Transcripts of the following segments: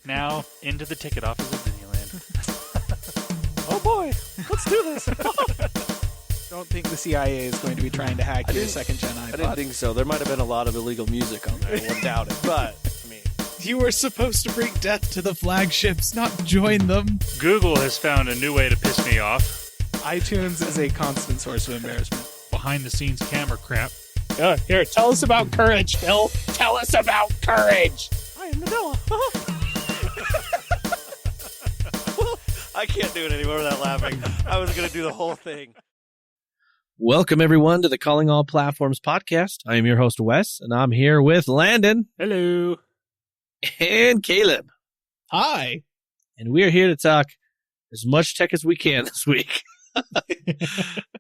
Now, into the ticket office of Disneyland. Oh boy, let's do this. Don't think the CIA is going to be trying to hack your second-gen iPod. I didn't think so. There might have been a lot of illegal music on there. I wouldn't doubt it. But, I mean... You were supposed to bring death to the flagships, not join them. Google has found a new way to piss me off. iTunes is a constant source of embarrassment. Behind-the-scenes camera crap. Here, tell us about courage, Phil. Tell us about courage. I am Manila. I can't do it anymore without laughing. I was going to do the whole thing. Welcome, everyone, to the Calling All Platforms podcast. I am your host, Wes, and I'm here with Landon. Hello. And Caleb. Hi. And we are here to talk as much tech as we can this week.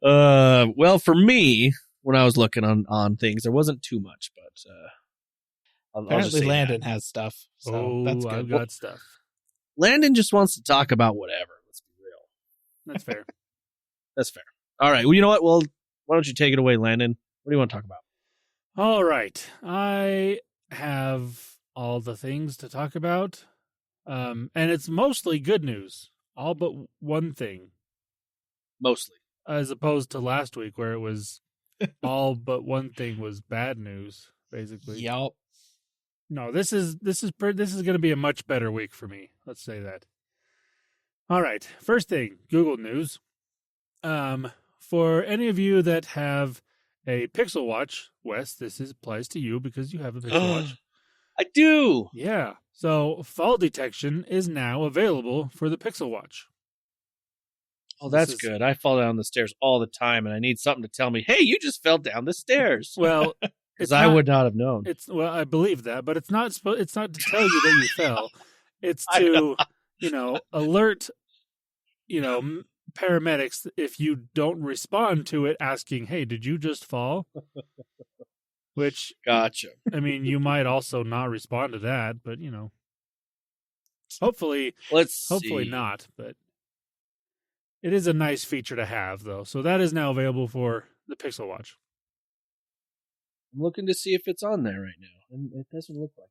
Well, for me, when I was looking on things, there wasn't too much, but apparently Landon has stuff, so that's good. I've got stuff. Landon just wants to talk about whatever. Let's be real. That's fair. That's fair. All right. Well, you know what? Well, why don't you take it away, Landon? What do you want to talk about? All right. I have all the things to talk about, and it's mostly good news. All but one thing. Mostly. As opposed to last week where it was all but one thing was bad news, basically. Yep. No, this is going to be a much better week for me. Let's say that. All right. First thing, Google News. For any of you that have a Pixel Watch, Wes, this applies to you because you have a Pixel Watch. I do. Yeah. So fall detection is now available for the Pixel Watch. Oh, that's good. I fall down the stairs all the time, and I need something to tell me, hey, you just fell down the stairs. Well, because I would not have known. I believe that, but it's not to tell you that you fell. It's to, alert, paramedics if you don't respond to it, asking, hey, did you just fall? Which, gotcha. I mean, you might also not respond to that, but, hopefully not, but it is a nice feature to have, though. So that is now available for the Pixel Watch. I'm looking to see if it's on there right now, and it doesn't look like it.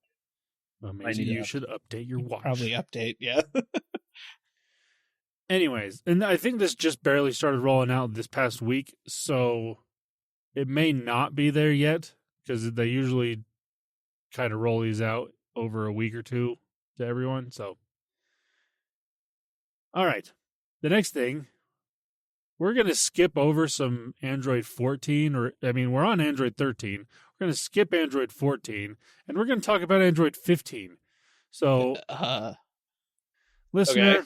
Well, maybe you should update your watch. Probably update, yeah. Anyways, and I think this just barely started rolling out this past week, so it may not be there yet, because they usually kind of roll these out over a week or two to everyone, so. All right. The next thing, we're going to skip over some Android 14, we're on Android 13. We're going to skip Android 14, and we're going to talk about Android 15. So, listener, okay.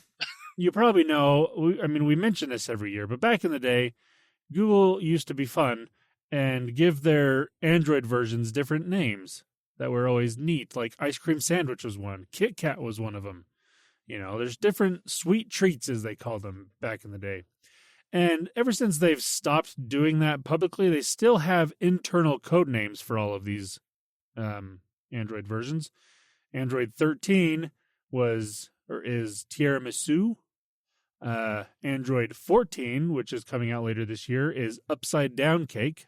You probably know, we mention this every year, but back in the day, Google used to be fun and give their Android versions different names that were always neat, like Ice Cream Sandwich was one, Kit Kat was one of them. There's different sweet treats, as they called them back in the day. And ever since they've stopped doing that publicly, they still have internal code names for all of these Android versions. Android 13 is Tiramisu. Android 14, which is coming out later this year, is Upside Down Cake.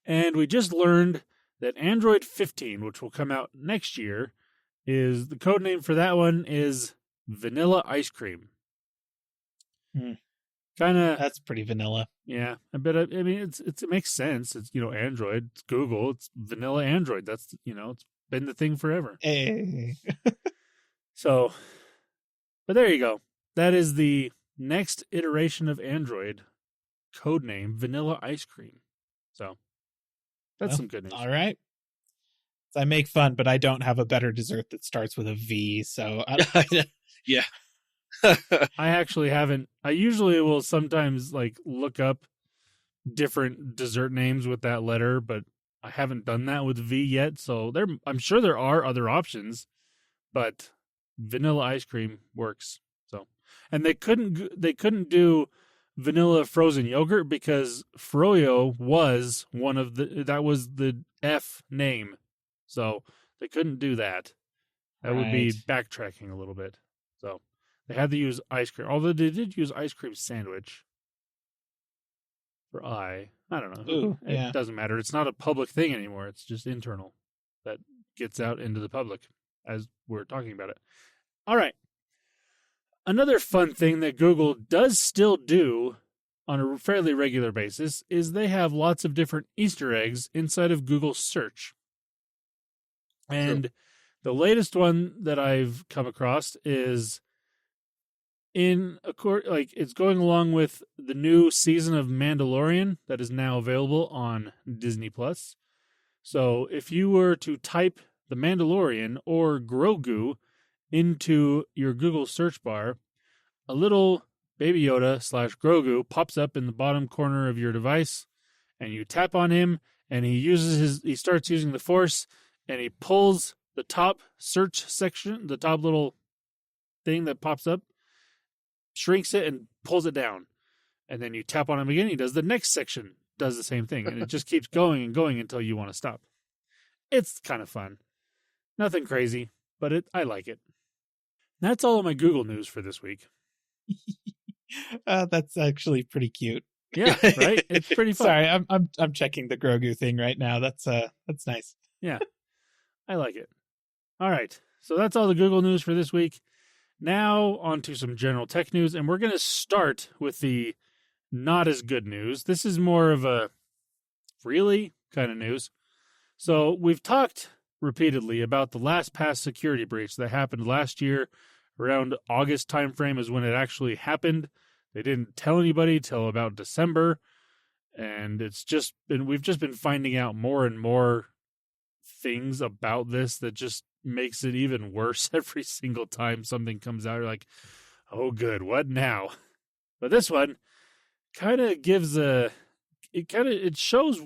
And we just learned that Android 15, which will come out next year, is the code name for that one is Vanilla Ice Cream. That's pretty vanilla. Yeah, but it makes sense. It's Android, it's Google, it's Vanilla Android. That's it's been the thing forever. Hey. So, but there you go. That is the next iteration of Android, code name Vanilla Ice Cream. So that's some good news. All right. I make fun, but I don't have a better dessert that starts with a V, so yeah. I actually haven't. I usually will sometimes look up different dessert names with that letter, but I haven't done that with V yet. So I'm sure there are other options, but vanilla ice cream works. So, and they couldn't do vanilla frozen yogurt because Froyo was that was the F name. So they couldn't do that. That would be backtracking a little bit. So they had to use ice cream. Although they did use ice cream sandwich for I don't know. Ooh, it doesn't matter. It's not a public thing anymore. It's just internal that gets out into the public. as we're talking about it. All right. Another fun thing that Google does still do on a fairly regular basis is they have lots of different Easter eggs inside of Google search. And the latest one that I've come across is it's going along with the new season of Mandalorian that is now available on Disney Plus. So if you were to type The Mandalorian or Grogu into your Google search bar, a little Baby Yoda / Grogu pops up in the bottom corner of your device, and you tap on him, and he starts using the Force, and he pulls the top search section, the top little thing that pops up, shrinks it, and pulls it down. And then you tap on him again, he does the next section, does the same thing, and it just keeps going and going until you want to stop. It's kind of fun. Nothing crazy, but I like it. That's all of my Google news for this week. That's actually pretty cute. Yeah, right? It's pretty fun. Sorry, I'm checking the Grogu thing right now. That's nice. Yeah, I like it. All right, so that's all the Google news for this week. Now on to some general tech news, and we're going to start with the not as good news. This is more of a really kind of news. So we've talked repeatedly about the LastPass security breach that happened last year. Around August timeframe is when it actually happened. They didn't tell anybody till about December, and we've just been finding out more and more things about this that just makes it even worse every single time something comes out. You're like, oh good, what now? But this one kind of it shows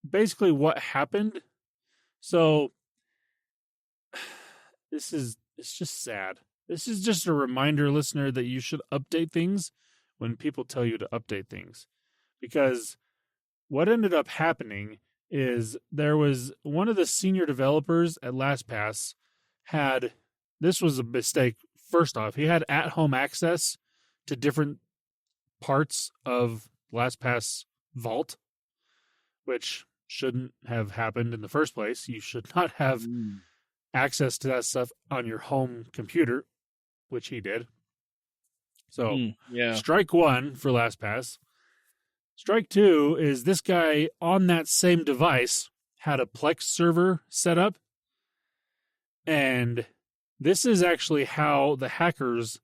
basically what happened. So it's just sad. This is just a reminder, listener, that you should update things when people tell you to update things. Because what ended up happening is there was one of the senior developers at LastPass this was a mistake. First off, he had at-home access to different parts of LastPass Vault, which shouldn't have happened in the first place. You should not have access to that stuff on your home computer, which he did. So, strike one for LastPass. Strike two is this guy on that same device had a Plex server set up. And this is actually how the hackers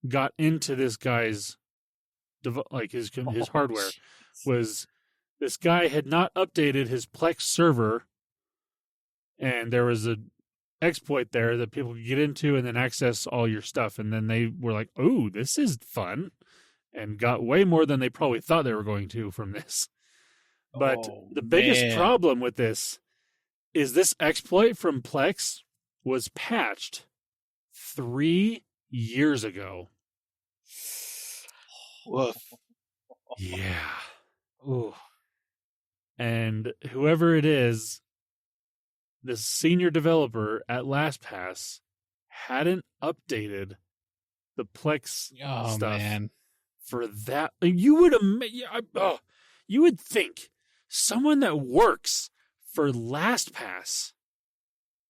got into this guy's his hardware. Was this guy had not updated his Plex server, and there was an exploit there that people could get into and then access all your stuff. And then they were like, "Oh, this is fun," and got way more than they probably thought they were going to from this. But the biggest problem with this is this exploit from Plex was patched 3 years ago. Woof. Yeah. Ooh. And whoever it is, this senior developer at LastPass hadn't updated the Plex stuff for that. You would think someone that works for LastPass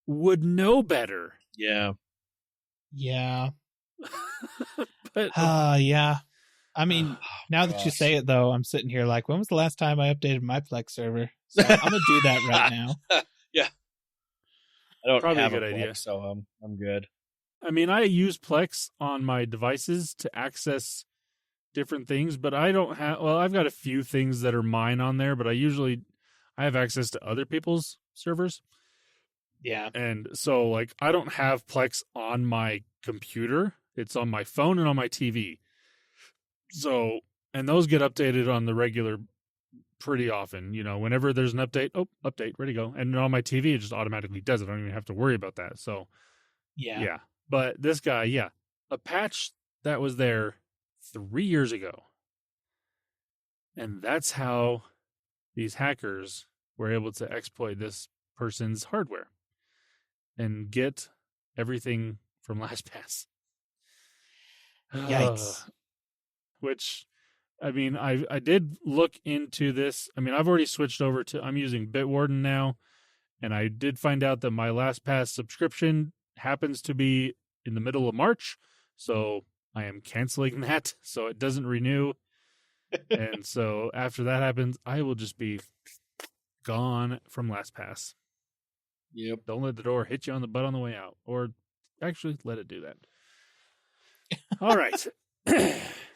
would know better. Yeah. But yeah. I mean, now that you say it, though, I'm sitting here like, when was the last time I updated my Plex server? So I'm gonna do that right now. Yeah. I don't Probably have a good Plex, idea. so I'm good. I mean, I use Plex on my devices to access different things, but I don't have. Well, I've got a few things that are mine on there, but I have access to other people's servers. Yeah. And so, like, I don't have Plex on my computer. It's on my phone and on my TV. So, and those get updated on the regular pretty often. You know, whenever there's an update, update, ready to go. And on my TV, it just automatically does it. I don't even have to worry about that. So, yeah. But this guy, a patch that was there 3 years ago. And that's how these hackers were able to exploit this person's hardware and get everything from LastPass. Yikes. Which, I mean, I did look into this. I mean, I've already switched over I'm using Bitwarden now, and I did find out that my LastPass subscription happens to be in the middle of March, so I am canceling that so it doesn't renew. And so after that happens, I will just be gone from LastPass. Yep. Don't let the door hit you on the butt on the way out. Or actually, let it do that. All right.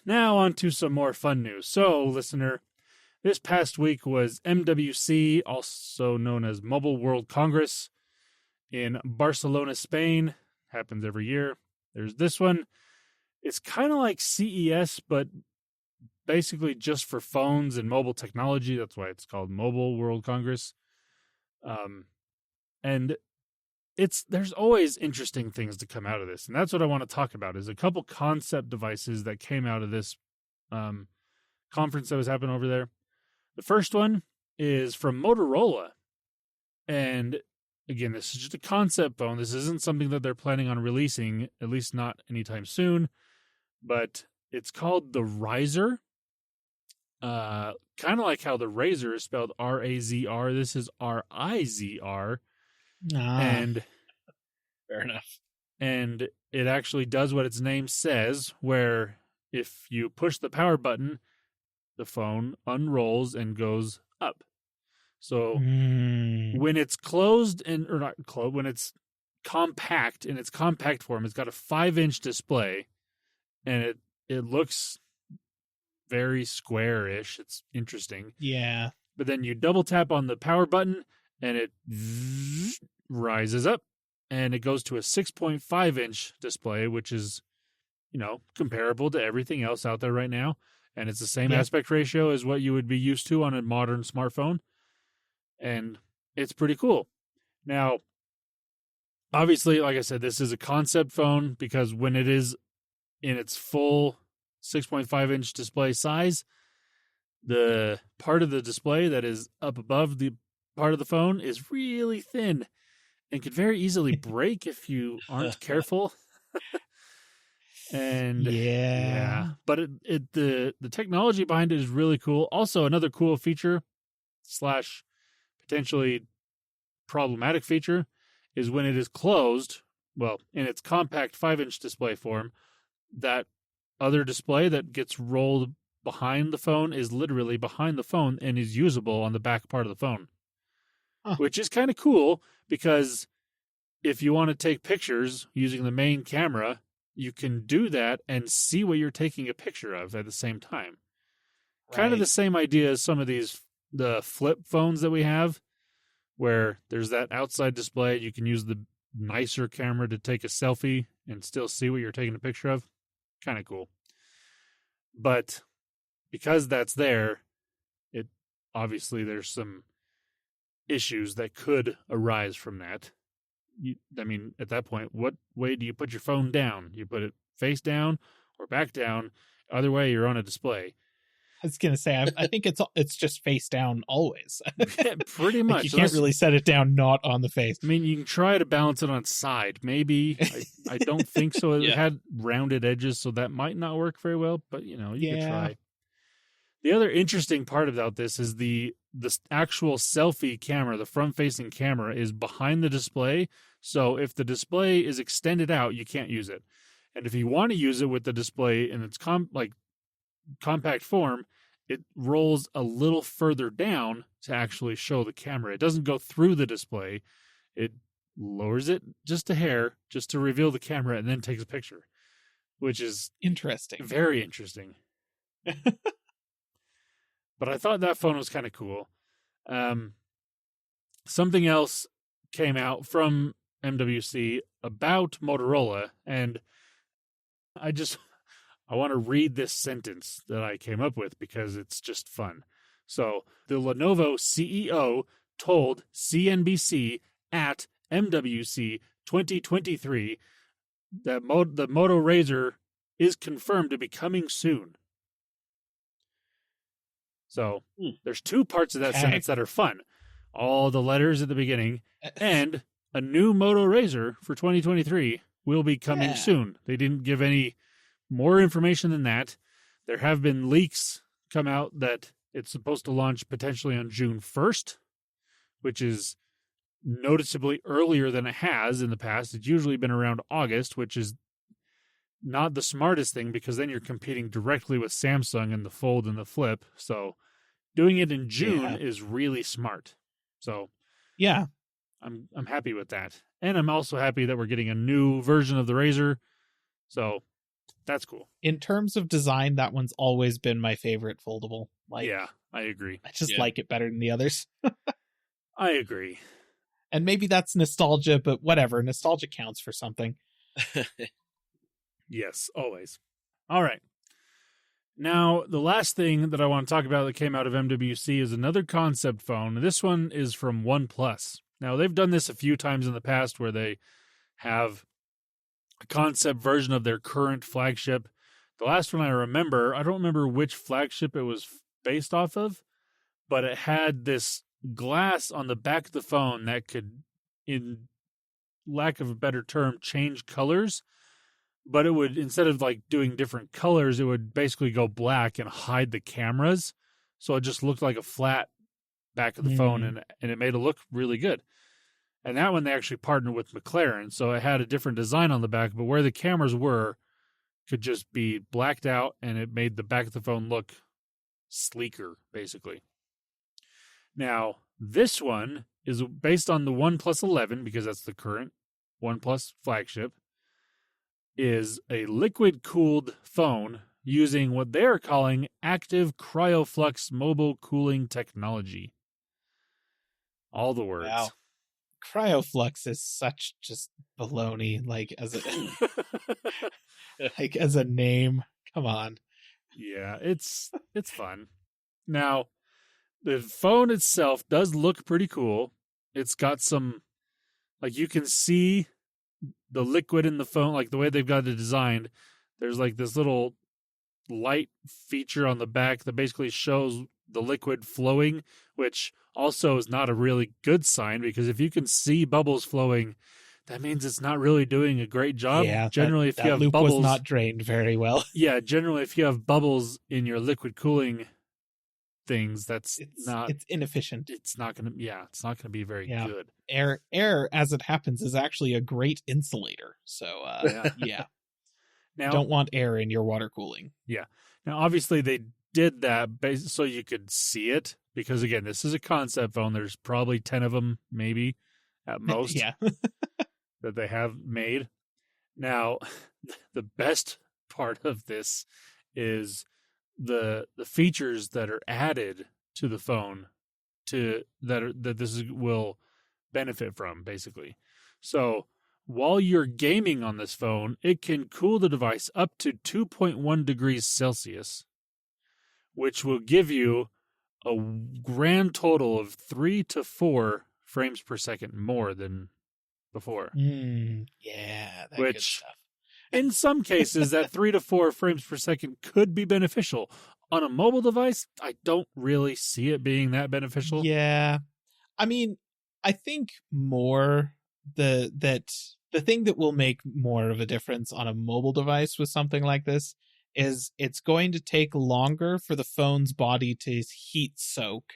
Now on to some more fun news. So, listener, this past week was MWC, also known as Mobile World Congress, in Barcelona, Spain. Happens every year. There's this one. It's kind of like CES, but basically just for phones and mobile technology. That's why it's called Mobile World Congress. And there's always interesting things to come out of this. And that's what I want to talk about, is a couple concept devices that came out of this conference that was happening over there. The first one is from Motorola. And again, this is just a concept phone. This isn't something that they're planning on releasing, at least not anytime soon. But it's called the Riser. Kind of like how the Razor is spelled R-A-Z-R. This is R-I-Z-R. And fair enough. And it actually does what its name says, where if you push the power button, the phone unrolls and goes up. So when it's closed or not closed, when it's compact, in its compact form, it's got a 5-inch display, and it looks very square-ish. It's interesting. Yeah. But then you double tap on the power button, and it rises up, and it goes to a 6.5-inch display, which is, comparable to everything else out there right now. And it's the same aspect ratio as what you would be used to on a modern smartphone. And it's pretty cool. Now, obviously, like I said, this is a concept phone, because when it is in its full 6.5-inch display size, the part of the display that is up above the part of the phone is really thin and could very easily break if you aren't careful. And but the technology behind it is really cool. Also, another cool feature / potentially problematic feature is when it is closed, well, in its compact 5-inch display form, that other display that gets rolled behind the phone is literally behind the phone and is usable on the back part of the phone. Which is kind of cool, because if you want to take pictures using the main camera, you can do that and see what you're taking a picture of at the same time. Right. Kind of the same idea as some of the flip phones that we have, where there's that outside display. You can use the nicer camera to take a selfie and still see what you're taking a picture of. Kind of cool. But because that's there, obviously there's some issues that could arise from that. At that point, what way do you put your phone down? You put it face down or back down. Either way, you're on a display. I was going to say, I think it's just face down always. Yeah, pretty much. You can't really set it down not on the face. You can try to balance it on its side. Maybe. I don't think so. It had rounded edges, so that might not work very well, but, you can try. The other interesting part about this is the actual selfie camera, the front-facing camera, is behind the display. So if the display is extended out, you can't use it. And if you want to use it with the display in its compact form, it rolls a little further down to actually show the camera. It doesn't go through the display. It lowers it just a hair, just to reveal the camera, and then takes a picture, which is interesting. Very interesting. But I thought that phone was kind of cool. Something else came out from MWC about Motorola, and I want to read this sentence that I came up with because it's just fun. So, the Lenovo CEO told CNBC at MWC 2023 that the Moto Razr is confirmed to be coming soon. So, there's two parts of that sentence that are fun. All the letters at the beginning, and a new Moto Razr for 2023 will be coming soon. They didn't give any more information than that. There have been leaks come out that it's supposed to launch potentially on June 1st, which is noticeably earlier than it has in the past. It's usually been around August, which is not the smartest thing because then you're competing directly with Samsung and the Fold and the Flip. So doing it in June is really smart. So yeah, I'm happy with that. And I'm also happy that we're getting a new version of the Razr. So that's cool. In terms of design, that one's always been my favorite foldable. Like, yeah, I agree. I just like it better than the others. I agree. And maybe that's nostalgia, but whatever. Nostalgia counts for something. Yes, always. All right. Now, the last thing that I want to talk about that came out of MWC is another concept phone. This one is from OnePlus. Now, they've done this a few times in the past where they have a concept version of their current flagship. The last one I remember, I don't remember which flagship it was based off of, but it had this glass on the back of the phone that could, in lack of a better term, change colors. But it would, instead of like doing different colors, it would basically go black and hide the cameras. So it just looked like a flat back of the phone, and it made it look really good. And that one, they actually partnered with McLaren. So it had a different design on the back, but where the cameras were could just be blacked out, and it made the back of the phone look sleeker, basically. Now, this one is based on the OnePlus 11, because that's the current OnePlus flagship, is a liquid-cooled phone using what they're calling active cryoflux mobile cooling technology. All the words. Wow. Cryoflux is such just baloney, like as a name. Come on. Yeah, it's fun. Now, the phone itself does look pretty cool. It's got some, like, you can see the liquid in the phone, like the way they've got it designed. There's like this little light feature on the back that basically shows the liquid flowing, which also is not a really good sign, because if you can see bubbles flowing, that means it's not really doing a great job. Yeah, generally, if you have loop bubbles, was not drained very well. Yeah, generally, if you have bubbles in your liquid cooling things, it's inefficient. It's not gonna be very good. Air, as it happens, is actually a great insulator. So yeah. Now, don't want air in your water cooling. Yeah. Now, obviously, they did that so you could see it, because again, this is a concept phone. There's probably 10 of them, maybe at most, that they have made. Now, the best part of this is the features that are added to the phone that this will benefit from, basically. So while you're gaming on this phone, it can cool the device up to 2.1 degrees Celsius, which will give you a grand total of 3 to 4 frames per second more than before. Yeah, that good stuff. In some cases, that 3 to 4 frames per second could be beneficial. On a mobile device, I don't really see it being that beneficial. Yeah. I mean, I think more the thing that will make more of a difference on a mobile device with something like this is it's going to take longer for the phone's body to heat soak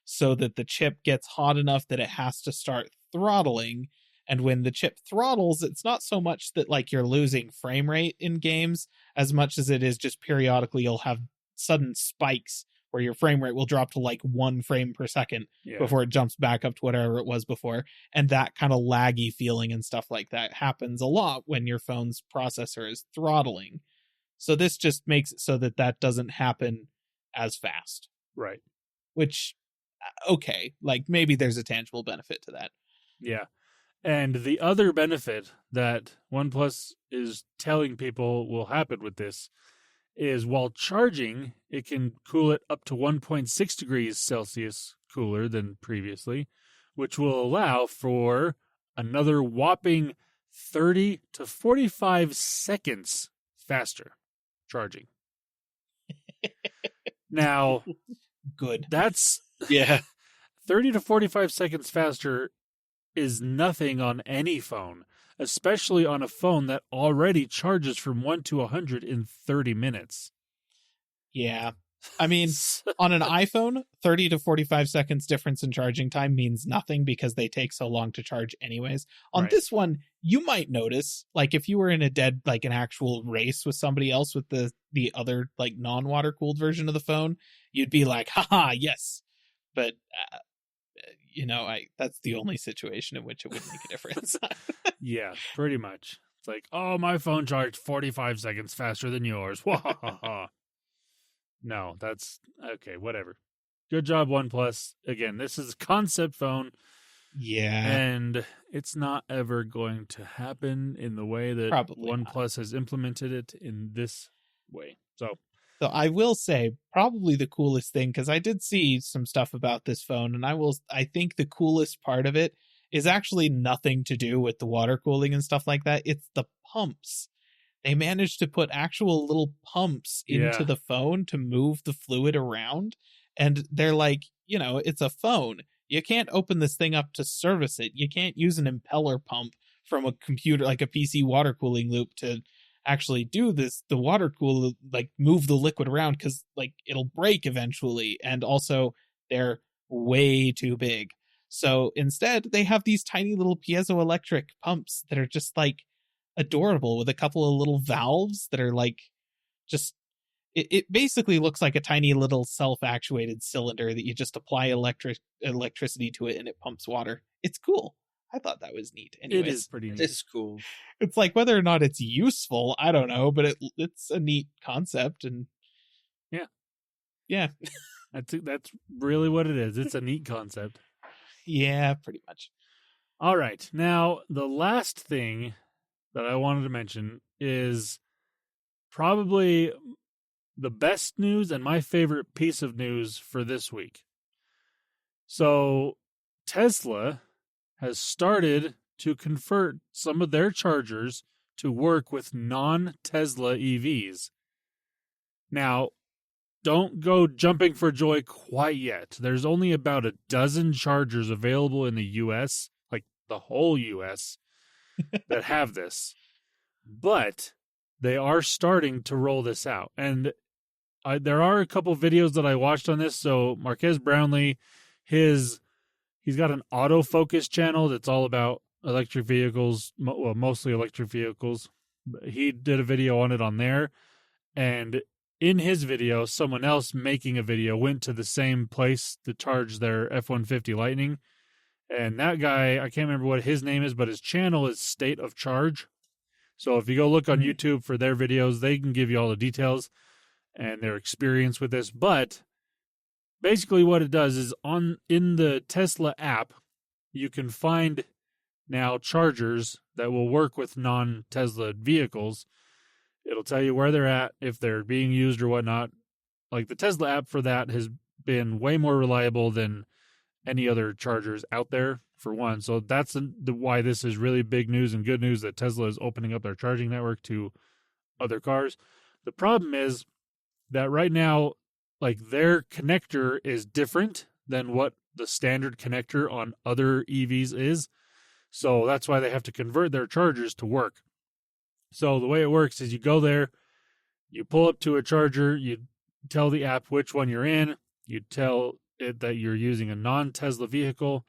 so that the chip gets hot enough that it has to start throttling. And when the chip throttles, it's not so much that like you're losing frame rate in games as much as it is just periodically you'll have sudden spikes where your frame rate will drop to like 1 frame per second before it jumps back up to whatever it was before. And that kind of laggy feeling and stuff like that happens a lot when your phone's processor is throttling. So this just makes it so that doesn't happen as fast. Right. Which, okay, like maybe there's a tangible benefit to that. Yeah. And the other benefit that OnePlus is telling people will happen with this is while charging, it can cool it up to 1.6 degrees Celsius cooler than previously, which will allow for another whopping 30 to 45 seconds faster charging. Now, good. That's 30 to 45 seconds faster is nothing on any phone, especially on a phone that already charges from 1 to 100 in 30 minutes. Yeah. I mean, on an iPhone, 30 to 45 seconds difference in charging time means nothing because they take so long to charge anyways. On this one, you might notice, like if you were in an actual race with somebody else with the other like non-water cooled version of the phone, you'd be like, haha, yes. But that's the only situation in which it would make a difference. Yeah, pretty much. It's like, oh, my phone charged 45 seconds faster than yours. No, that's okay, whatever. Good job, OnePlus. Again, this is a concept phone. Yeah. And it's not ever going to happen in the way that OnePlus has implemented it in this way. So I will say probably the coolest thing, because I did see some stuff about this phone, and I think the coolest part of it is actually nothing to do with the water cooling and stuff like that. It's the pumps. They managed to put actual little pumps into the phone to move the fluid around. And they're like, it's a phone. You can't open this thing up to service it. You can't use an impeller pump from a computer, like a PC water cooling loop, to actually do this. The water cool, like move the liquid around, because like it'll break eventually. And also they're way too big. So instead they have these tiny little piezoelectric pumps that are just like adorable, with a couple of little valves that are like just it basically looks like a tiny little self-actuated cylinder that you just apply electricity to it and it pumps water. It's cool. I thought that was neat. Anyways, it is pretty neat. It's cool. It's like, whether or not it's useful, I don't know, but it's a neat concept. And yeah that's really what it is. It's a neat concept. Yeah, pretty much. All right, now the last thing that I wanted to mention is probably the best news and my favorite piece of news for this week. So Tesla has started to convert some of their chargers to work with non-Tesla EVs. Now, don't go jumping for joy quite yet. There's only about a dozen chargers available in the US, like the whole US, that have this. But they are starting to roll this out. And there are a couple videos that I watched on this. So Marquez Brownlee, he's got an autofocus channel that's all about electric vehicles, mostly electric vehicles. He did a video on it on there. And in his video, someone else making a video went to the same place to charge their F-150 Lightning. And that guy, I can't remember what his name is, but his channel is State of Charge. So if you go look on YouTube for their videos, they can give you all the details and their experience with this. But basically what it does is in the Tesla app, you can find now chargers that will work with non-Tesla vehicles. It'll tell you where they're at, if they're being used or whatnot. Like the Tesla app for that has been way more reliable than any other chargers out there, for one. So that's why this is really big news and good news that Tesla is opening up their charging network to other cars. The problem is that right now, like, their connector is different than what the standard connector on other EVs is. So that's why they have to convert their chargers to work. So the way it works is you go there, you pull up to a charger, you tell the app which one you're in, you tell it that you're using a non-Tesla vehicle,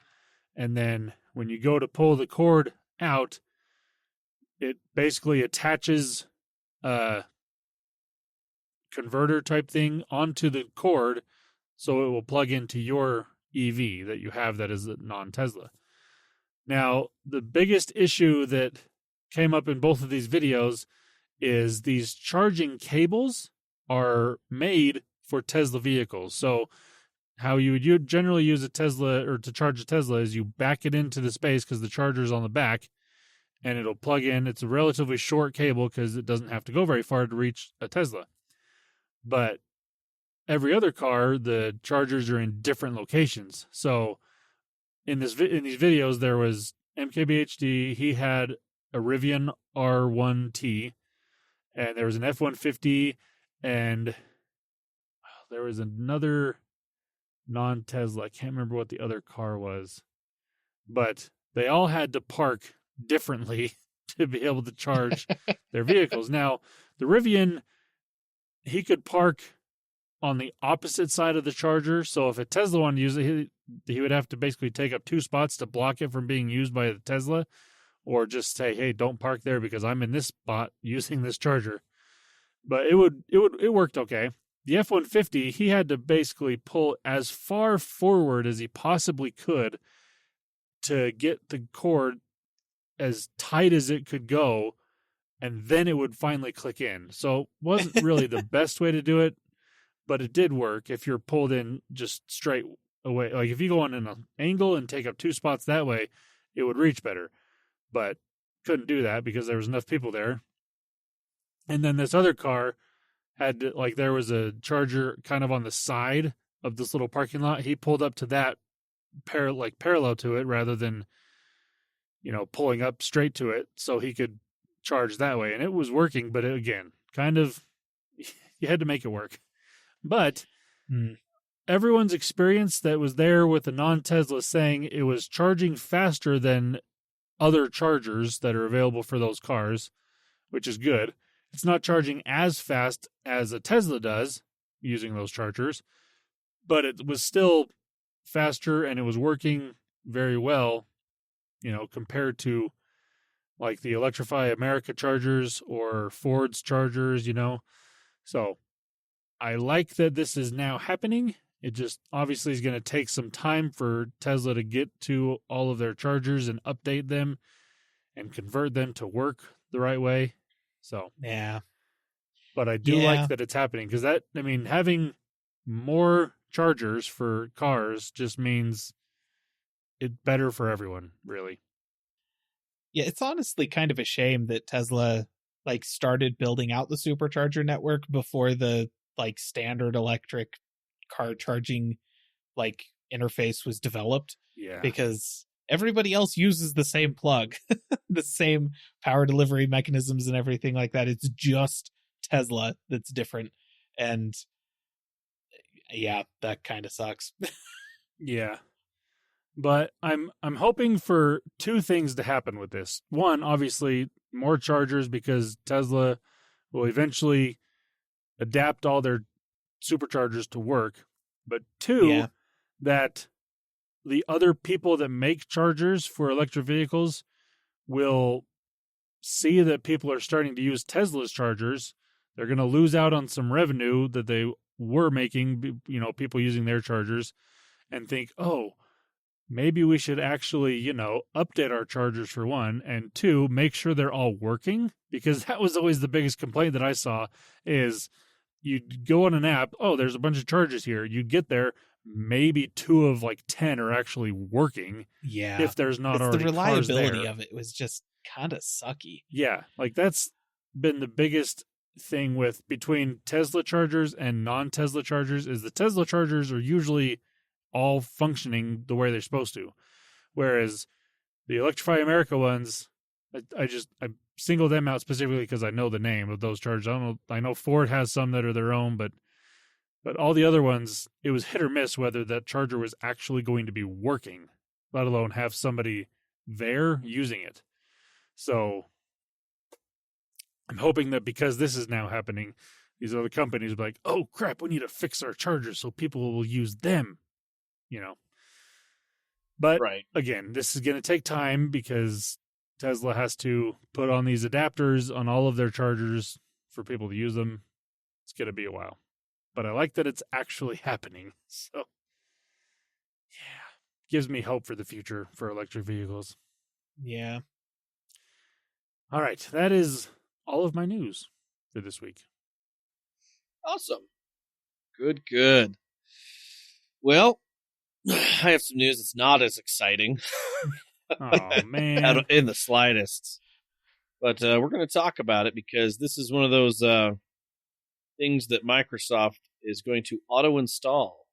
and then when you go to pull the cord out, it basically attaches a converter type thing onto the cord, so it will plug into your EV that you have that is non-Tesla. Now, the biggest issue that came up in both of these videos is these charging cables are made for Tesla vehicles. So how you would generally use a Tesla, or to charge a Tesla, is you back it into the space because the charger's on the back and it'll plug in. It's a relatively short cable because it doesn't have to go very far to reach a Tesla. But every other car, the chargers are in different locations. So in these videos, there was MKBHD, he had a Rivian R1T, and there was an F-150, and there was another non-Tesla. I can't remember what the other car was, but they all had to park differently to be able to charge their vehicles. Now, the Rivian, he could park on the opposite side of the charger. So if a Tesla wanted to use it, he would have to basically take up 2 spots to block it from being used by the Tesla, or just say, hey, don't park there because I'm in this spot using this charger. But it worked okay. The F-150, he had to basically pull as far forward as he possibly could to get the cord as tight as it could go, and then it would finally click in. So it wasn't really the best way to do it, but it did work if you're pulled in just straight away. Like if you go on an angle and take up 2 spots that way, it would reach better. But couldn't do that because there was enough people there. And then this other car had to, like, there was a charger kind of on the side of this little parking lot. He pulled up to that parallel to it rather than, pulling up straight to it so he could charge that way. And it was working, but again, kind of, you had to make it work. But everyone's experience that was there with the non-Tesla saying it was charging faster than other chargers that are available for those cars, which is good. It's not charging as fast as a Tesla does using those chargers, but it was still faster and it was working very well, compared to like the Electrify America chargers or Ford's chargers, So I like that this is now happening. It just obviously is going to take some time for Tesla to get to all of their chargers and update them and convert them to work the right way. So, yeah. But I do like that it's happening because having more chargers for cars just means it's better for everyone, really. Yeah, it's honestly kind of a shame that Tesla started building out the supercharger network before the standard electric car charging interface was developed. Yeah. Because everybody else uses the same plug, the same power delivery mechanisms and everything like that. It's just Tesla that's different. And yeah, that kind of sucks. Yeah. But I'm hoping for 2 things to happen with this. One, obviously, more chargers because Tesla will eventually adapt all their superchargers to work. But 2, that the other people that make chargers for electric vehicles will see that people are starting to use Tesla's chargers. They're going to lose out on some revenue that they were making, people using their chargers, and think, oh, maybe we should actually, update our chargers for one, and 2, make sure they're all working, because that was always the biggest complaint that I saw is you'd go on an app, oh, there's a bunch of chargers here. You'd get there, maybe 2 of 10 are actually working. Yeah. If there's not already the reliability cars there. of it was just kind of sucky. Yeah. That's been the biggest thing with between Tesla chargers and non-Tesla chargers is the Tesla chargers are usually all functioning the way they're supposed to. Whereas the Electrify America ones, I single them out specifically because I know the name of those chargers. I know Ford has some that are their own, but all the other ones, it was hit or miss whether that charger was actually going to be working, let alone have somebody there using it. So I'm hoping that because this is now happening, these other companies will be like, oh crap, we need to fix our chargers so people will use them, But again, this is going to take time because Tesla has to put on these adapters on all of their chargers for people to use them. It's going to be a while. But I like that it's actually happening. So, yeah, gives me hope for the future for electric vehicles. Yeah. All right, that is all of my news for this week. Awesome. Good. Well, I have some news that's not as exciting. Oh, man. In the slightest. But we're going to talk about it because this is one of those things that Microsoft is going to auto-install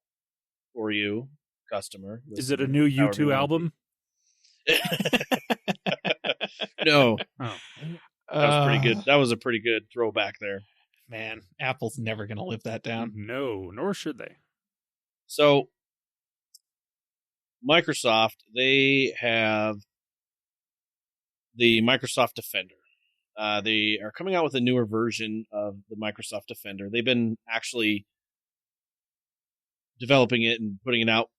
for you, customer. Is it a new U2 album? No. Oh. That was pretty good. That was a pretty good throwback there. Man, Apple's never going to live that down. No, nor should they. So, Microsoft, they have the Microsoft Defender. They are coming out with a newer version of the Microsoft Defender. They've been actually developing it and putting it out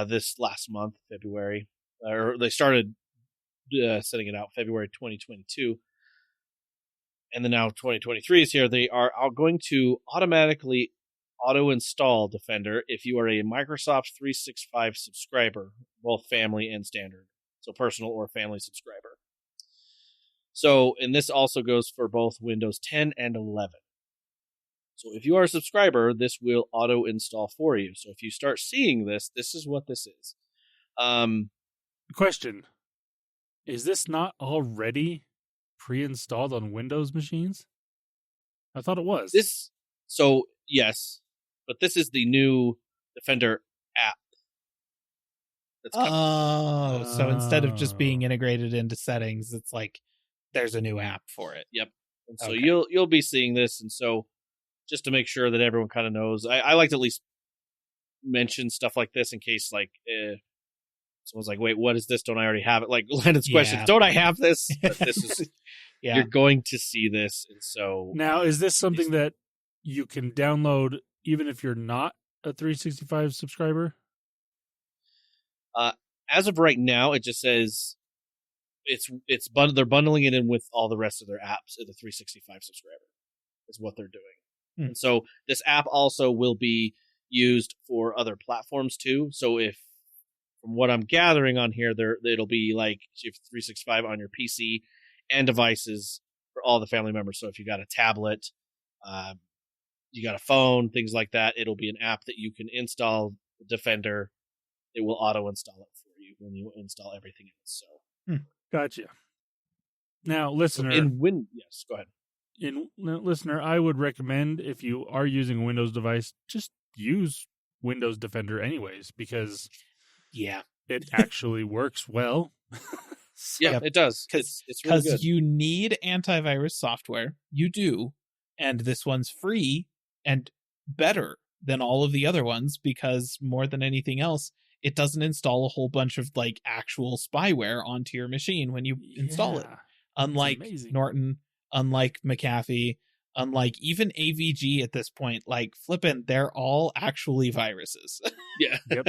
this last month, February, or they started setting it out February 2022, and then now 2023 is here. They are going to automatically auto-install Defender if you are a Microsoft 365 subscriber, both family and standard, so personal or family subscriber. So, and this also goes for both Windows 10 and 11. So if you are a subscriber, this will auto-install for you. So if you start seeing this, this is what this is. Question. Is this not already pre-installed on Windows machines? I thought it was. So yes, but this is the new Defender app. So instead of just being integrated into settings, it's like there's a new app for it. Yep. And so you'll be seeing this, and so just to make sure that everyone kind of knows, I like to at least mention stuff like this in case like someone's like, wait, what is this? Don't I already have it? Like Landon's question, don't I have this? But this is you're going to see this. And so now, is this something that you can download even if you're not a 365 subscriber? As of right now, it just says they're bundling it in with all the rest of their apps in the 365 subscriber is what they're doing. And so this app also will be used for other platforms too. So if, from what I'm gathering on here, it'll be like you have 365 on your PC and devices for all the family members. So if you got a tablet, you got a phone, things like that, it'll be an app that you can install Defender. It will auto install it for you when you install everything else. So gotcha. Now, listener, yes, go ahead. Listener, I would recommend if you are using a Windows device, just use Windows Defender anyways, because it actually works well. It does. Because really you need antivirus software. You do. And this one's free and better than all of the other ones because more than anything else, it doesn't install a whole bunch of like actual spyware onto your machine when you install it. Unlike Norton, unlike McAfee, unlike even AVG at this point, like flippin', they're all actually viruses. Yeah. Yep.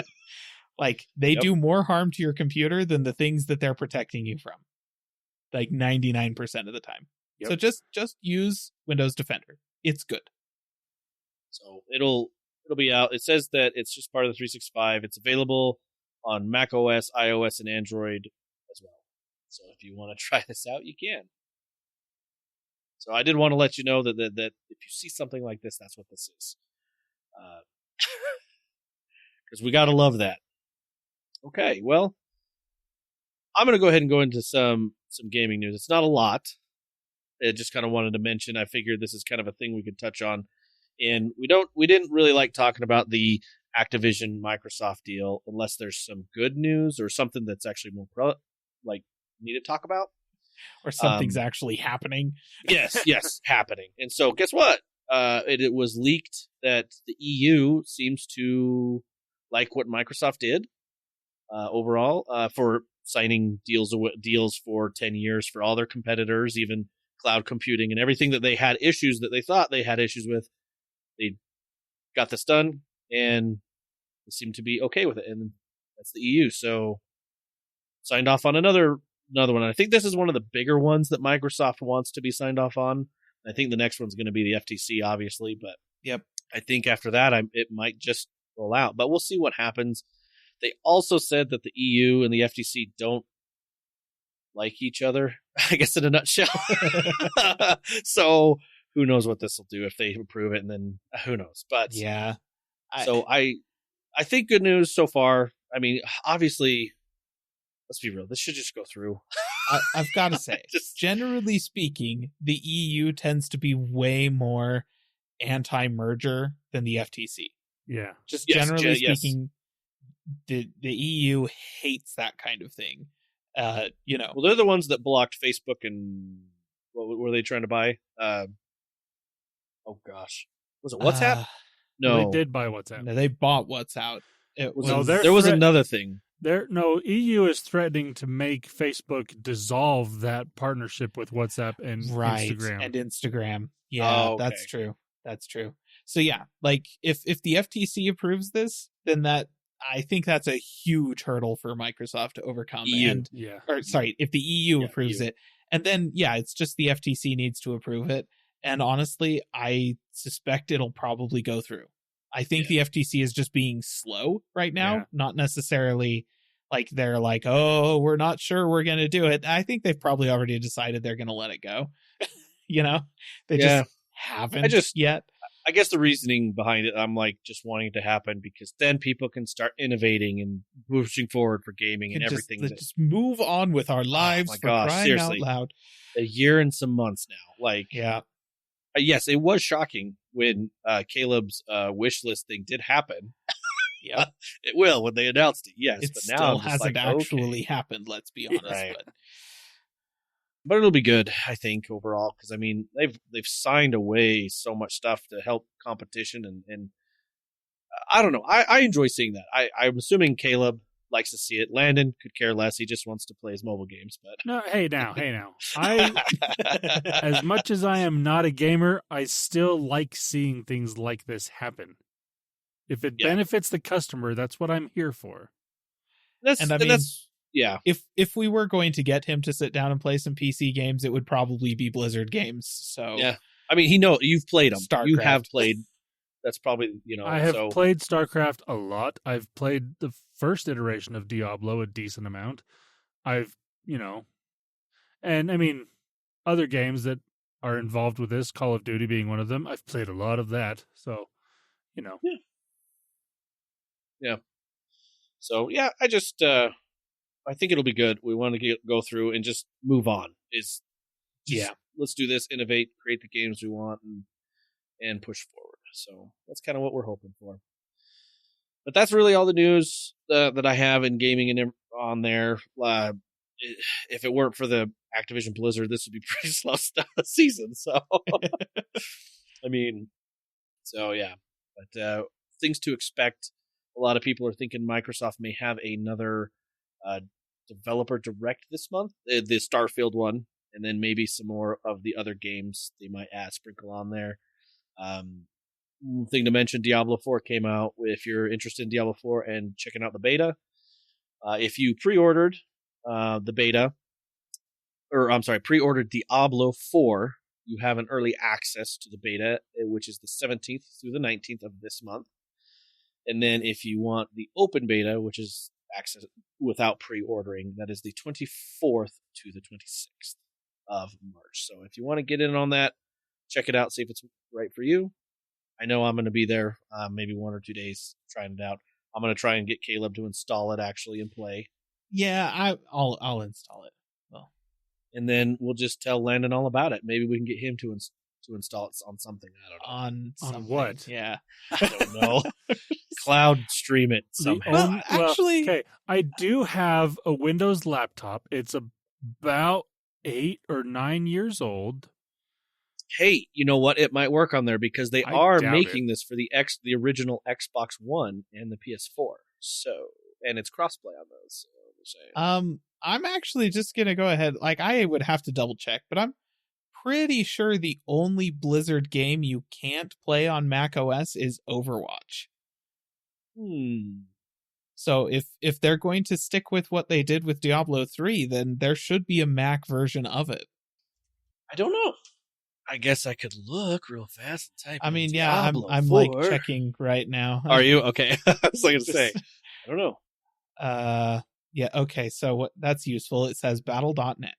Like they do more harm to your computer than the things that they're protecting you from. Like 99% of the time. Yep. So just use Windows Defender. It's good. So it'll be out. It says that it's just part of the 365. It's available on Mac OS, iOS, and Android as well. So if you want to try this out, you can. So I did want to let you know that if you see something like this, that's what this is. Because we got to love that. Okay, well, I'm going to go ahead and go into some gaming news. It's not a lot. I just kind of wanted to mention. I figured this is kind of a thing we could touch on. And we didn't really like talking about the Activision Microsoft deal unless there's some good news or something that's actually more need to talk about. Or something's actually happening. Yes, happening. And so guess what? It was leaked that the EU seems to like what Microsoft did overall for signing deals for 10 years for all their competitors, even cloud computing and everything that they had issues that they thought they had issues with. They got this done and they seemed to be okay with it. And that's the EU. So signed off on another one. I think this is one of the bigger ones that Microsoft wants to be signed off on. I think the next one's going to be the FTC, obviously, but I think after that, it might just roll out, but we'll see what happens. They also said that the EU and the FTC don't like each other, I guess in a nutshell. So who knows what this will do if they approve it, and then who knows? But I think good news so far. I mean, obviously, let's be real. This should just go through. I've got to say, generally speaking, the EU tends to be way more anti-merger than the FTC. Yeah. Just generally speaking, the EU hates that kind of thing. Well, they're the ones that blocked Facebook and what were they trying to buy? Oh gosh, was it WhatsApp? No, they did buy WhatsApp. No, they bought WhatsApp. There was another thing. EU is threatening to make Facebook dissolve that partnership with WhatsApp and Instagram. And Instagram. Yeah, okay. That's true. So yeah, like if the FTC approves this, then I think that's a huge hurdle for Microsoft to overcome. EU. Or sorry, if the EU approves EU. it, and then it's just the FTC needs to approve it. And honestly, I suspect it'll probably go through. I think the FTC is just being slow right now, not necessarily like they're like, oh, we're not sure we're going to do it. I think they've probably already decided they're going to let it go. They just haven't yet. I guess the reasoning behind it, I'm like just wanting it to happen because then people can start innovating and pushing forward for gaming and everything. Just move on with our lives. Oh my gosh, crying seriously. out loud. A year and some months now. Like, yes, it was shocking when Caleb's wish list thing did happen. Yeah, it will when they announced it. Yes, it but still now hasn't actually happened. Let's be honest, right. But it'll be good, I think, overall, because I mean they've signed away so much stuff to help competition, and I don't know. I enjoy seeing that. I'm assuming Caleb likes to see it. Landon could care less. He just wants to play his mobile games. But no, hey now. As much as I am not a gamer, I still like seeing things like this happen. If it benefits the customer, that's what I'm here for. If we were going to get him to sit down and play some PC games, it would probably be Blizzard games. So yeah, I mean, you've played them. StarCraft. You have played. That's probably I have played StarCraft a lot. I've played the first iteration of Diablo a decent amount. And I mean, other games that are involved with this, Call of Duty being one of them. I've played a lot of that. So, Yeah. So, I just, I think it'll be good. We want to go through and just move on. Let's do this, innovate, create the games we want, and push forward. So that's kind of what we're hoping for. But that's really all the news that I have in gaming and on there. If it weren't for the Activision Blizzard, this would be pretty slow season. So, I mean, but things to expect. A lot of people are thinking Microsoft may have another developer direct this month, the Starfield one, and then maybe some more of the other games they might sprinkle on there. Thing to mention, Diablo 4 came out. If you're interested in Diablo 4 and checking out the beta, if you pre-ordered the beta, pre-ordered Diablo 4, you have an early access to the beta, which is the 17th through the 19th of this month. And then if you want the open beta, which is access without pre-ordering, that is the 24th to the 26th of March. So if you want to get in on that, check it out, see if it's right for you. I know I'm going to be there maybe 1 or 2 days trying it out. I'm going to try and get Caleb to install it actually and play. Yeah, I'll install it. Well, and then we'll just tell Landon all about it. Maybe we can get him to install it on something. I don't know. On what? Yeah. I don't know. Cloud stream it somehow. Actually, I do have a Windows laptop. It's about 8 or 9 years old. Hey, you know what? It might work on there because they are making this for the original Xbox One and the PS4. So, and it's crossplay on those. So I'm actually just gonna go ahead. Like, I would have to double check, but I'm pretty sure the only Blizzard game you can't play on Mac OS is Overwatch. So if they're going to stick with what they did with Diablo 3, then there should be a Mac version of it. I don't know. I guess I could look real fast and type. I mean, Diablo I'm 4. like checking right now. Are you okay? I was going to say, I don't know. Yeah. Okay. So that's useful. It says battle.net.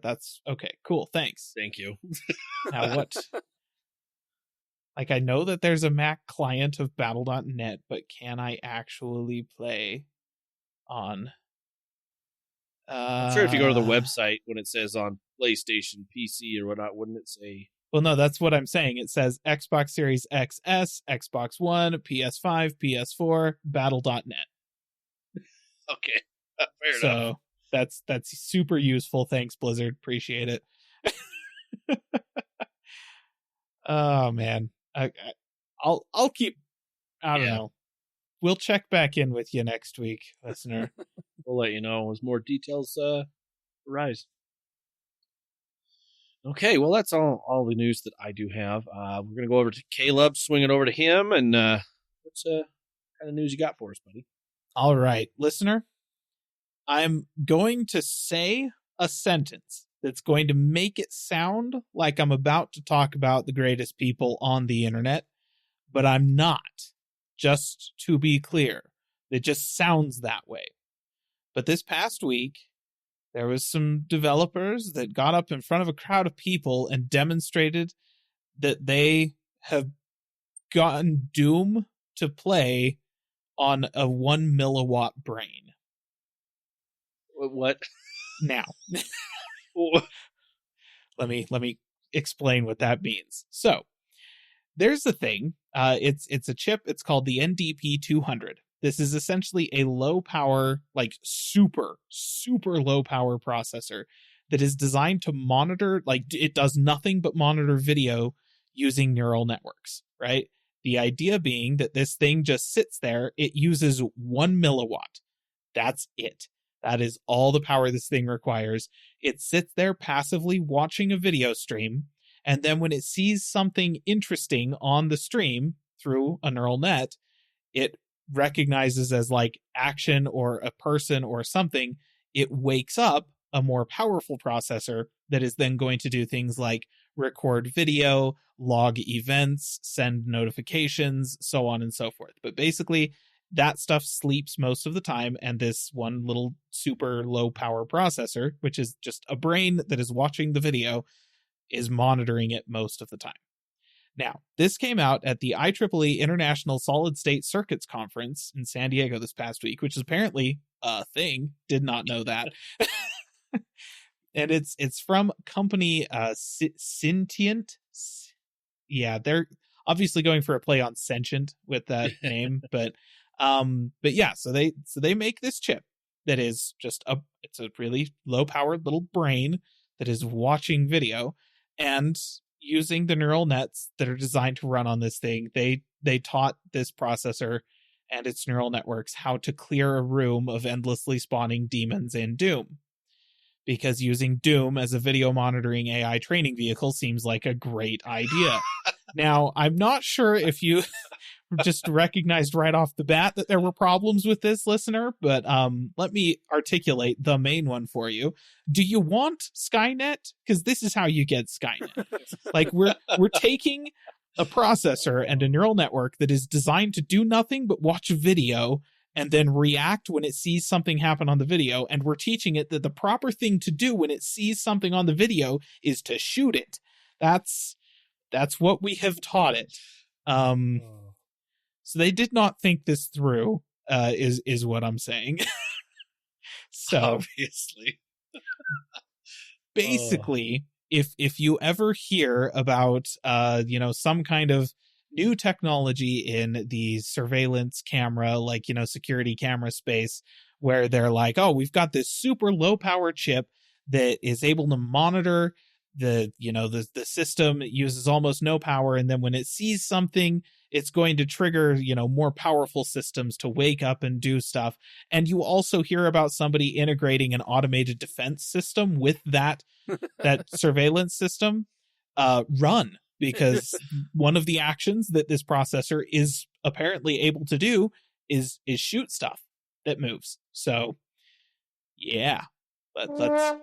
That's okay. Cool. Thanks. Thank you. Now what? Like, I know that there's a Mac client of battle.net, but can I actually play on? I'm sure if you go to the website when it says on PlayStation, PC, or whatnot, wouldn't it say? Well, no, that's what I'm saying. It says Xbox Series XS, Xbox One, PS5, PS4, battle.net. Okay, fair enough. So that's super useful. Thanks, Blizzard. Appreciate it. Oh man, I'll keep. I don't know. We'll check back in with you next week, listener. We'll let you know as more details arise. Okay, well, that's all the news that I do have. We're going to go over to Caleb, swing it over to him, and what's kind of news you got for us, buddy? All right, listener, I'm going to say a sentence that's going to make it sound like I'm about to talk about the greatest people on the internet, but I'm not, just to be clear. It just sounds that way. But this past week, there was some developers that got up in front of a crowd of people and demonstrated that they have gotten Doom to play on a 1 milliwatt brain. What? Now, let me explain what that means. So, there's the thing. It's a chip. It's called the NDP-200. This is essentially a low power, like super low power processor that is designed to monitor, like it does nothing but monitor video using neural networks, right? The idea being that this thing just sits there. It uses 1 milliwatt. That's it. That is all the power this thing requires. It sits there passively watching a video stream, and then when it sees something interesting on the stream through a neural net, it recognizes as like action or a person or something. It wakes up a more powerful processor that is then going to do things like record video, log events, send notifications, so on and so forth. But basically, that stuff sleeps most of the time, and this one little super low power processor, which is just a brain that is watching the video, is monitoring it most of the time. Now, this came out at the IEEE International Solid State Circuits Conference in San Diego this past week, which is apparently a thing. Did not know that. And it's from company Sentient. Yeah, they're obviously going for a play on sentient with that name, but yeah, so they make this chip that is just it's a really low powered little brain that is watching video, and using the neural nets that are designed to run on this thing, they taught this processor and its neural networks how to clear a room of endlessly spawning demons in Doom. Because using Doom as a video monitoring AI training vehicle seems like a great idea. Now, I'm not sure if you just recognized right off the bat that there were problems with this, listener, but let me articulate the main one for you. Do you want Skynet? Because this is how you get Skynet. Like, we're taking a processor and a neural network that is designed to do nothing but watch a video and then react when it sees something happen on the video, and we're teaching it that the proper thing to do when it sees something on the video is to shoot it. That's what we have taught it. So they did not think this through, is what I'm saying. So obviously, basically, if you ever hear about some kind of new technology in the surveillance camera, like security camera space, where they're like, oh, we've got this super low power chip that is able to monitor the system. It uses almost no power, and then when it sees something, it's going to trigger more powerful systems to wake up and do stuff. And you also hear about somebody integrating an automated defense system with that surveillance system. Run, because one of the actions that this processor is apparently able to do is shoot stuff that moves. So yeah, let's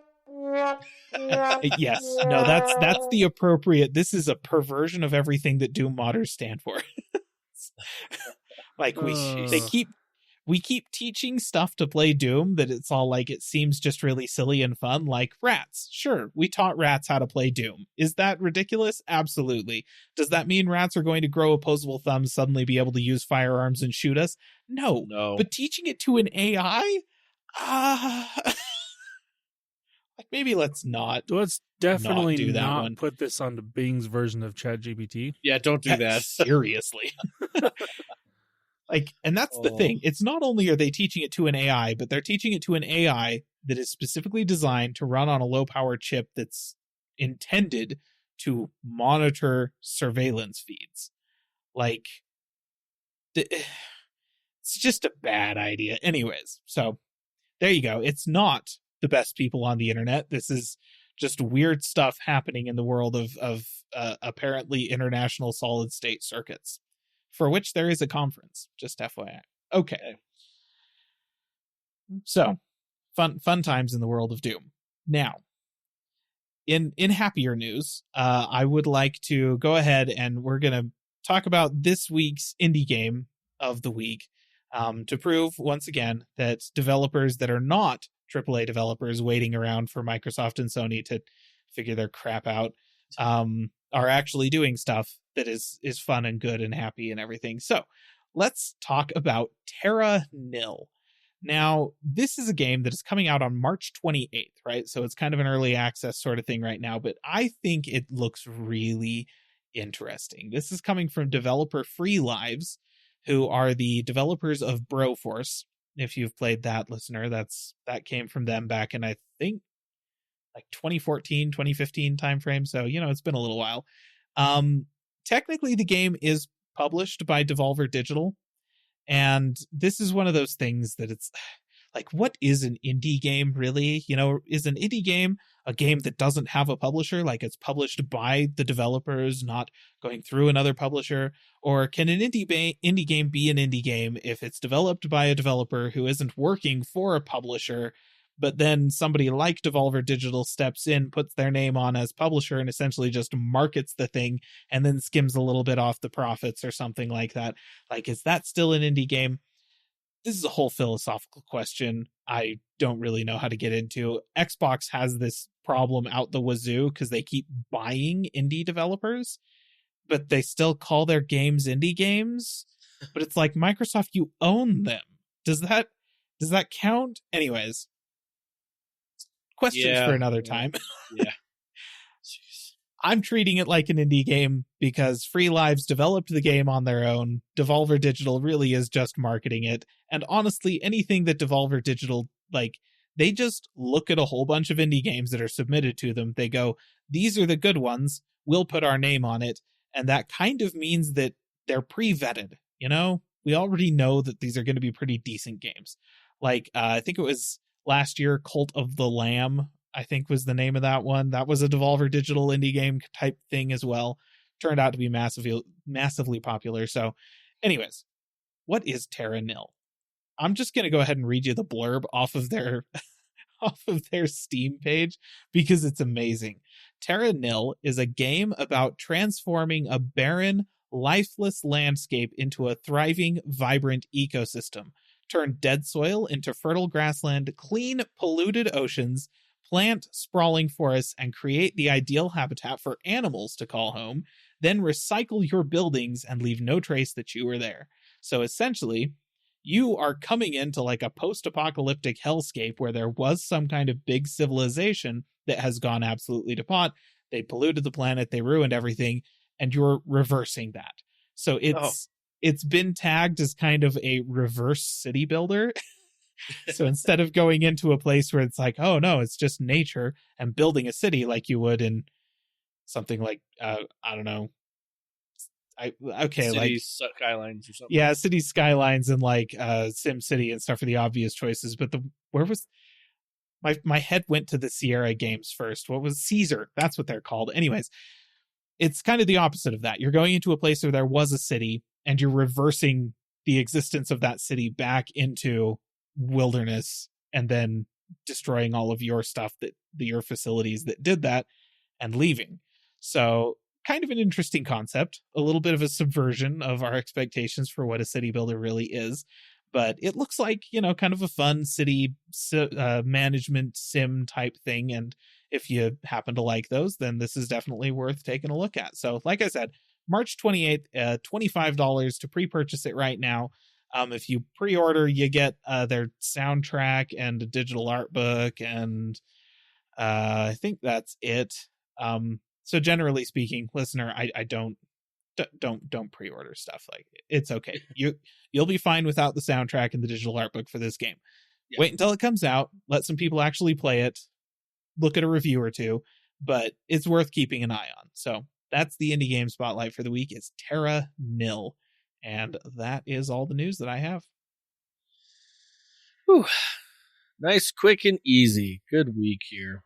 yes, no, that's the appropriate. This is a perversion of everything that Doom modders stand for. Like we keep teaching stuff to play Doom that it's all like, it seems just really silly and fun, like rats. Sure, we taught rats how to play Doom. Is that ridiculous? Absolutely. Does that mean rats are going to grow opposable thumbs, suddenly be able to use firearms and shoot us? No. But teaching it to an AI? Like, maybe let's not. Let's definitely do that not one. Put this onto Bing's version of ChatGPT. Yeah, don't do that. Seriously. Like, and that's the thing. It's not only are they teaching it to an AI, but they're teaching it to an AI that is specifically designed to run on a low power chip that's intended to monitor surveillance feeds. Like, it's just a bad idea. Anyways, so there you go. It's not the best people on the internet. This is just weird stuff happening in the world of apparently international solid state circuits, for which there is a conference. Just FYI. Okay. So, fun times in the world of Doom. Now, in happier news, I would like to go ahead and we're going to talk about this week's indie game of the week, to prove once again that developers that are not AAA developers waiting around for Microsoft and Sony to figure their crap out, are actually doing stuff that is fun and good and happy and everything. So let's talk about Terra Nil. Now, this is a game that is coming out on March 28th, right? So it's kind of an early access sort of thing right now, but I think it looks really interesting. This is coming from developer Free Lives, who are the developers of Broforce. If you've played that, listener, that came from them back in, I think, like 2014, 2015 timeframe. So, it's been a little while. Technically, the game is published by Devolver Digital. And this is one of those things that it's like, what is an indie game really? Is an indie game a game that doesn't have a publisher? Like, it's published by the developers, not going through another publisher? Or can an indie game be an indie game if it's developed by a developer who isn't working for a publisher, but then somebody like Devolver Digital steps in, puts their name on as publisher, and essentially just markets the thing and then skims a little bit off the profits or something like that? Like, is that still an indie game? This is a whole philosophical question I don't really know how to get into. Xbox has this problem out the wazoo because they keep buying indie developers, but they still call their games indie games. But it's like, Microsoft, you own them. Does that count? Anyways, questions for another time. Yeah. I'm treating it like an indie game because Free Lives developed the game on their own. Devolver Digital really is just marketing it. And honestly, anything that Devolver Digital, like, they just look at a whole bunch of indie games that are submitted to them. They go, these are the good ones. We'll put our name on it. And that kind of means that they're pre-vetted. We already know that these are going to be pretty decent games. Like, I think it was last year, Cult of the Lamb, I think was the name of that one. That was a Devolver Digital indie game type thing as well. Turned out to be massively popular. So anyways, what is Terra Nil? I'm just going to go ahead and read you the blurb off of their Steam page because it's amazing. Terra Nil is a game about transforming a barren, lifeless landscape into a thriving, vibrant ecosystem. Turn dead soil into fertile grassland, clean, polluted oceans, plant sprawling forests, and create the ideal habitat for animals to call home, then recycle your buildings and leave no trace that you were there. So essentially, you are coming into like a post-apocalyptic hellscape where there was some kind of big civilization that has gone absolutely to pot. They polluted the planet, they ruined everything, and you're reversing that. So it's been tagged as kind of a reverse city builder. So instead of going into a place where it's like, oh no, it's just nature and building a city like you would in something like, I don't know. City Skylines or something. Yeah, City Skylines and like Sim City and stuff are the obvious choices. But where was my head went to the Sierra games first. What was Caesar? That's what they're called. Anyways, it's kind of the opposite of that. You're going into a place where there was a city and you're reversing the existence of that city back into wilderness and then destroying all of your stuff, your facilities that did that, and leaving. So kind of an interesting concept, a little bit of a subversion of our expectations for what a city builder really is. But it looks like, kind of a fun city management sim type thing. And if you happen to like those, then this is definitely worth taking a look at. So like I said, March 28th, $25 to pre-purchase it right now. If you pre-order, you get their soundtrack and a digital art book, and I think that's it. So generally speaking, listener, I don't pre-order stuff. Like, it's okay. You'll be fine without the soundtrack and the digital art book for this game. Yeah. Wait until it comes out. Let some people actually play it. Look at a review or two, but it's worth keeping an eye on. So that's the indie game spotlight for the week. It's Terra Nil. And that is all the news that I have. Whew. Nice, quick, and easy. Good week here.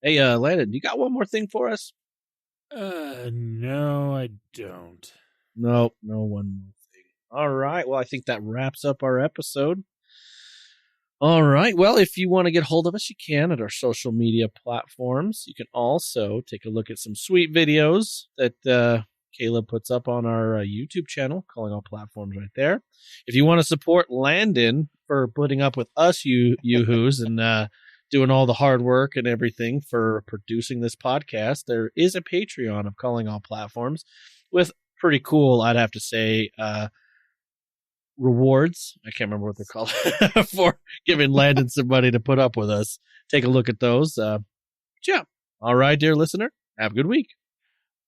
Hey, Landon, you got one more thing for us? No, I don't. No one more thing. All right. Well, I think that wraps up our episode. All right. Well, if you want to get hold of us, you can at our social media platforms. You can also take a look at some sweet videos that Caleb puts up on our YouTube channel, Calling All Platforms right there. If you want to support Landon for putting up with us, yoo-hoos, and doing all the hard work and everything for producing this podcast, there is a Patreon of Calling All Platforms with pretty cool, I'd have to say, rewards. I can't remember what they're called for giving Landon some money to put up with us. Take a look at those. Yeah. All right, dear listener. Have a good week.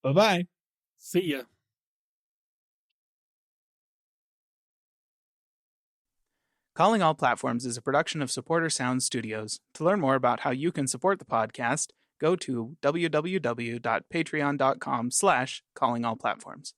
Bye-bye. See ya. Calling All Platforms is a production of Supporter Sound Studios. To learn more about how you can support the podcast, go to www.patreon.com/callingallplatforms.